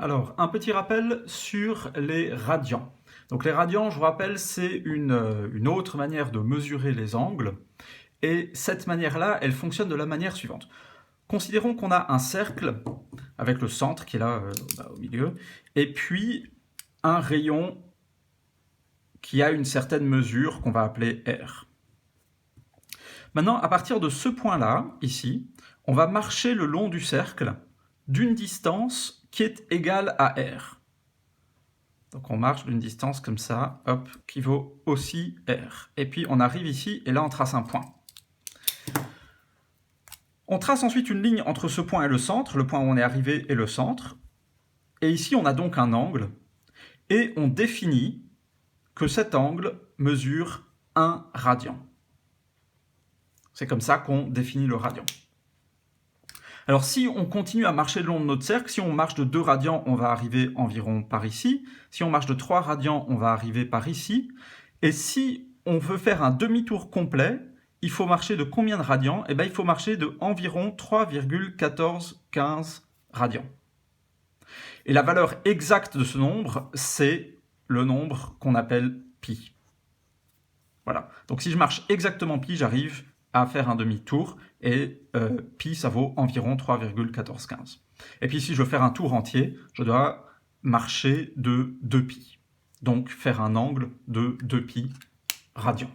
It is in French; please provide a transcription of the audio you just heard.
Alors, un petit rappel sur les radians. Donc les radians, je vous rappelle, c'est une autre manière de mesurer les angles. Et cette manière-là, elle fonctionne de la manière suivante. Considérons qu'on a un cercle avec le centre qui est là au milieu, et puis un rayon qui a une certaine mesure qu'on va appeler R. Maintenant, à partir de ce point-là, ici, on va marcher le long du cercle d'une distance qui est égale à R. Donc on marche d'une distance comme ça, hop, qui vaut aussi R. Et puis on arrive ici, et là on trace un point. On trace ensuite une ligne entre ce point et le centre, le point où on est arrivé et le centre. Et ici on a donc un angle, et on définit que cet angle mesure 1 radian. C'est comme ça qu'on définit le radian. Alors si on continue à marcher le long de notre cercle, si on marche de 2 radians, on va arriver environ par ici. Si on marche de 3 radians, on va arriver par ici. Et si on veut faire un demi-tour complet, il faut marcher de combien de radians? Eh bien, il faut marcher de environ 3,1415 radians. Et la valeur exacte de ce nombre, c'est le nombre qu'on appelle pi. Voilà. Donc si je marche exactement pi, j'arrive à faire un demi-tour, et pi, ça vaut environ 3,1415. Et puis si je veux faire un tour entier, je dois marcher de 2 pi. Donc faire un angle de 2 pi radians.